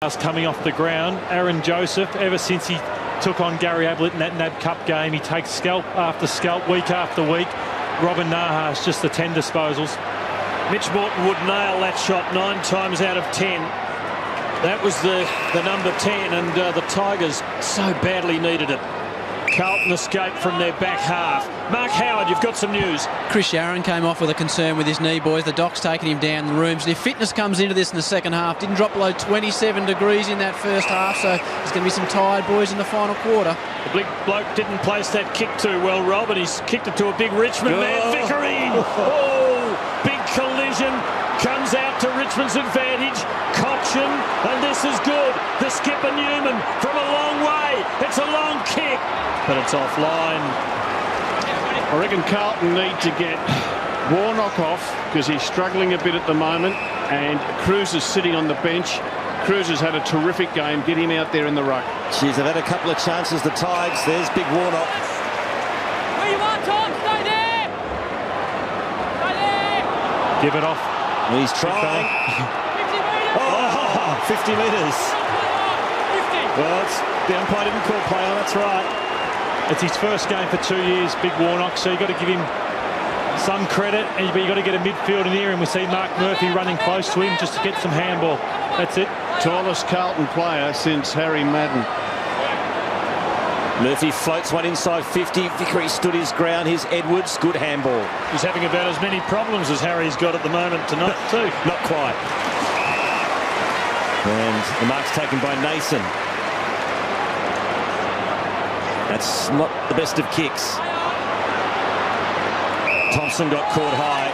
Coming off the ground, Aaron Joseph, ever since he took on Gary Ablett in that NAB Cup game, he takes scalp after scalp, week after week. Robin Nahas, just the 10 disposals. Mitch Morton would nail that shot 9 times out of 10. That was the number 10, and the Tigers so badly needed it. Carlton escaped from their back half. Mark Howard, you've got some news. Chris Sharon came off with a concern with his knee, boys. The doc's taking him down the rooms. And if fitness comes into this in the second half, didn't drop below 27 degrees in that first half, so there's going to be some tired boys in the final quarter. The big bloke didn't place that kick too well, Rob, and he's kicked it to a big Richmond man. Vickery! Oh, big collision. Comes out to Richmond's advantage. Cochin, and this is good. The skipper Newman from a long way. It's a long kick, but it's offline. I reckon Carlton need to get Warnock off because he's struggling a bit at the moment, and Cruz is sitting on the bench. Cruz has had a terrific game. Get him out there in the ruck. Jeez, they've had a couple of chances, the Tigers. There's big Warnock. Where you are, Tom? Stay there! Stay there! Give it off. He's trying. 50 metres! Oh, 50 metres. 50! Well, the umpire didn't call play on, that's right. It's his first game for 2 years, big Warnock, so you've got to give him some credit, but you've got to get a midfielder near him. We see Mark Murphy running close to him just to get some handball. That's it. Tallest Carlton player since Harry Madden. Murphy floats one inside 50. Vickery stood his ground. Here's Edwards. Good handball. He's having about as many problems as Harry's got at the moment tonight too. Not quite. And the mark's taken by Nason. That's not the best of kicks. Thompson got caught high.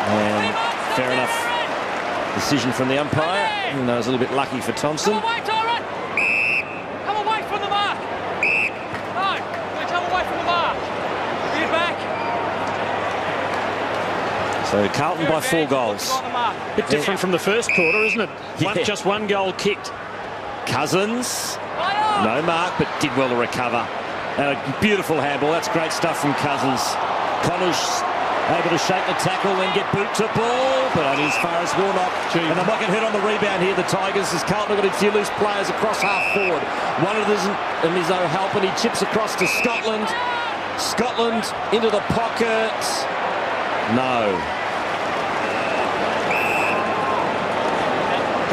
And fair enough decision from the umpire. Even though it was a little bit lucky for Thompson. Come away, Tyron! Come away from the mark! No, come away from the mark. Get back. So Carlton by 4 goals. A bit different from the first quarter, isn't it? Yeah. Just one goal kicked. Cousins. No mark, but did well to recover. And a beautiful handball. That's great stuff from Cousins. Connors able to shake the tackle, then get boot to ball, but only as far as Warnock. And they might get hit on the rebound here, the Tigers, as Carlton have got a few loose players across half forward. One of them is O'Halpin. He chips across to Scotland. Scotland into the pocket. No.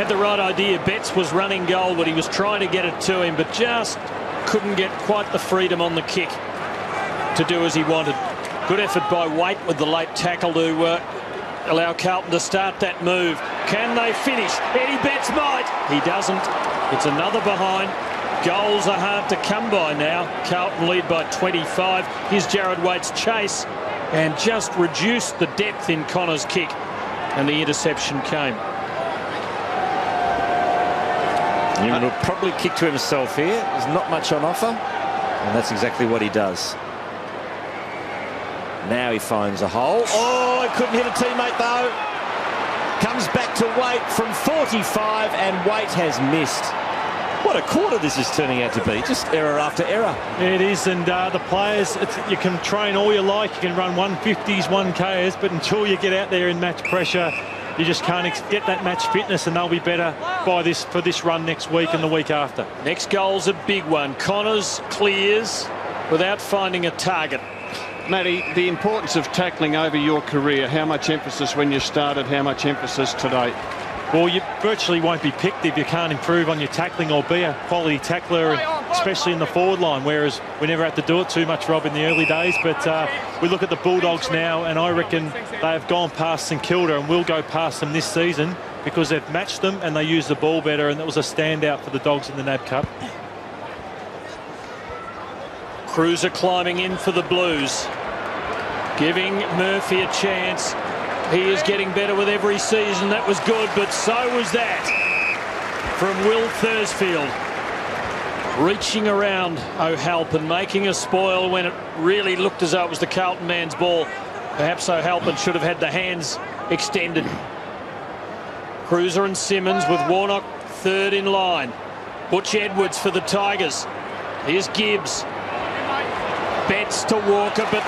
Had the right idea. Betts was running goal, but he was trying to get it to him, but just couldn't get quite the freedom on the kick to do as he wanted. Good effort by Waite with the late tackle to allow Carlton to start that move. Can they finish? Eddie Betts might. He doesn't. It's another behind. Goals are hard to come by now. Carlton lead by 25. Here's Jared Waite's chase and just reduced the depth in Connor's kick, and the interception came. Newman will probably kick to himself here. There's not much on offer, and that's exactly what he does. Now he finds a hole. Oh, he couldn't hit a teammate though. Comes back to Waite from 45, and Waite has missed. What a quarter this is turning out to be. Just error after error. It is, and the players, you can train all you like. You can run 150s, 1Ks, but until you get out there in match pressure, you just can't get that match fitness, and they'll be better for this run next week and the week after. Next goal's a big one. Connors clears without finding a target. Matty, the importance of tackling over your career, how much emphasis when you started, how much emphasis today? Well, you virtually won't be picked if you can't improve on your tackling or be a quality tackler, especially in the forward line, whereas we never had to do it too much, Rob, in the early days. But we look at the Bulldogs now, and I reckon they have gone past St Kilda and will go past them this season because they've matched them and they use the ball better, and that was a standout for the Dogs in the NAB Cup. Cruiser climbing in for the Blues, giving Murphy a chance. He is getting better with every season. That was good, but so was that from Will Thursfield. Reaching around O'Halpin, making a spoil when it really looked as though it was the Carlton man's ball. Perhaps O'Halpin should have had the hands extended. Cruiser and Simmons with Warnock third in line. Butch Edwards for the Tigers. Here's Gibbs. Betts to Walker, but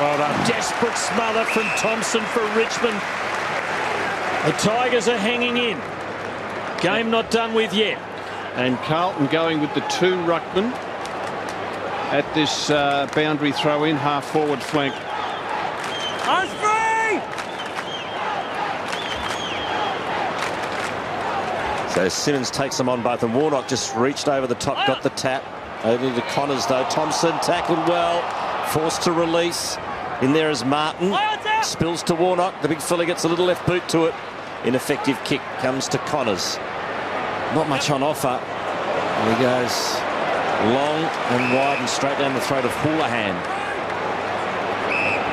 desperate smother from Thompson for Richmond. The Tigers are hanging in. Game not done with yet. And Carlton going with the 2 ruckmen at this boundary throw-in, half-forward flank. So Simmons takes them on both, and Warnock just reached over the top, got the tap. Over to Connors, though. Thompson tackled well, forced to release. In there is Martin. Spills to Warnock. The big fella gets a little left boot to it. Ineffective kick comes to Connors. Not much on offer. And he goes long and wide and straight down the throat of Houlihan.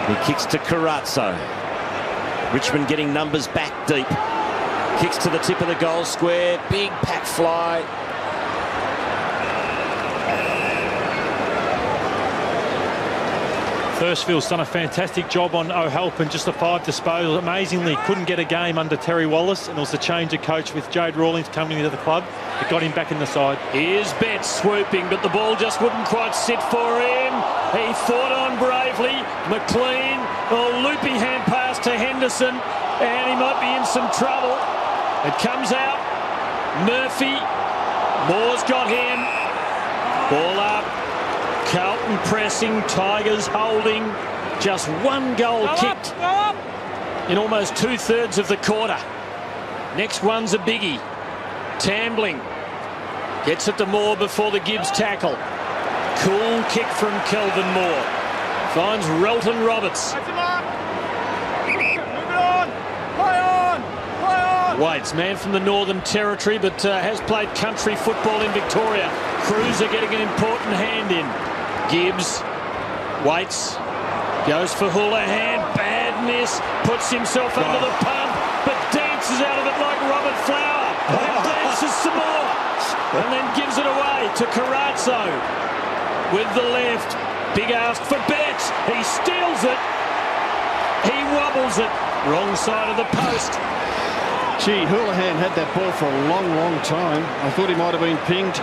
He kicks to Carazzo. Richmond getting numbers back deep. Kicks to the tip of the goal square. Big pack fly. Thursfield's done a fantastic job on O'Halpin, just a 5 disposal. Amazingly, couldn't get a game under Terry Wallace, and it was a change of coach with Jade Rawlings coming into the club. It got him back in the side. Here's Betts swooping, but the ball just wouldn't quite sit for him. He fought on bravely. McLean, a loopy hand pass to Henderson, and he might be in some trouble. It comes out. Murphy. Moore's got him. Ball up. Carlton pressing, Tigers holding. Just 1 goal kicked in almost 2/3 of the quarter. Next one's a biggie. Tambling gets it to Moore before the Gibbs tackle. Cool kick from Kelvin Moore. Finds Relton Roberts. Waits, man from the Northern Territory, but has played country football in Victoria. Cruiser getting an important hand in. Gibbs waits, goes for Houlihan, bad miss, puts himself under the pump, but dances out of it like Robert Flower, and dances some more, and then gives it away to Carazzo with the left. Big ask for Betts, he steals it, he wobbles it, wrong side of the post. Gee, Houlihan had that ball for a long, long time. I thought he might have been pinged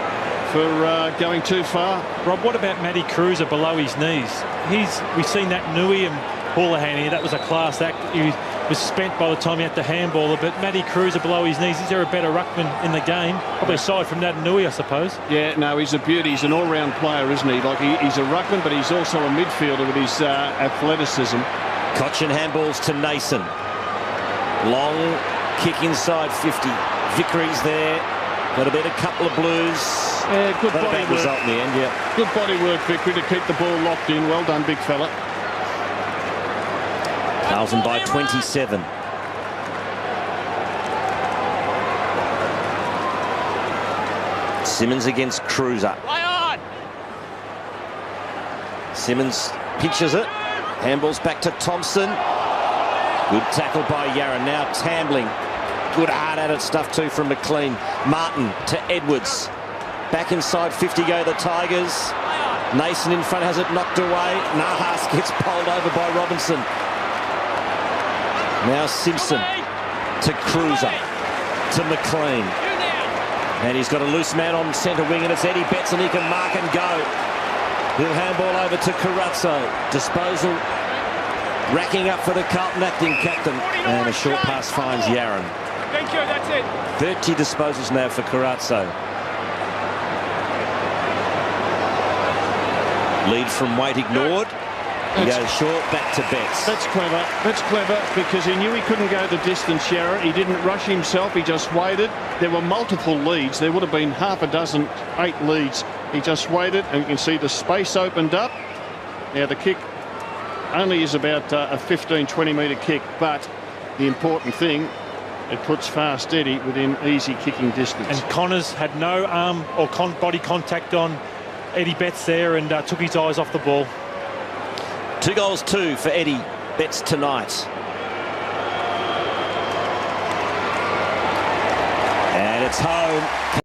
for going too far. Rob, what about Matty Cruiser below his knees? We've seen that Nui and Houlihan here. That was a class act. He was spent by the time he had to handball it, but Matty Cruiser below his knees, is there a better ruckman in the game? Probably aside from that Nui, I suppose. Yeah, no, he's a beauty. He's an all-round player, isn't he? Like he's a ruckman, but he's also a midfielder with his athleticism. Cochin handballs to Nason. Long kick inside 50. Vickery's there. Got a couple of blues. Yeah, good Not a body bad work. result in the end, yeah. Good body work, Vickery, to keep the ball locked in. Well done, big fella. Carlton by 27. Simmons against Cruiser. Simmons pitches it. Handballs back to Thompson. Good tackle by Yarra. Now Tambling. Good hard-at-it stuff too from McLean. Martin to Edwards. Back inside 50 go the Tigers. Nason in front has it knocked away. Nahas gets bowled over by Robinson. Now Simpson to Cruiser. To McLean. And he's got a loose man on centre wing, and it's Eddie Betts, and he can mark and go. He'll handball over to Carazzo. Disposal racking up for the Carlton acting captain. And a short pass finds Yaron. Thank you, that's it. 30 disposals now for Carazzo. Lead from Waite ignored. He goes short, back to Betts. That's clever. That's clever because he knew he couldn't go the distance, Yarra. He didn't rush himself. He just waited. There were multiple leads. There would have been half a dozen, 8 leads. He just waited, and you can see the space opened up. Now the kick only is about a 15-20 metre kick, but the important thing, it puts Fast Eddie within easy kicking distance. And Connors had no arm or body contact on Eddie Betts there, and took his eyes off the ball. 2 goals, 2 for Eddie Betts tonight. And it's home.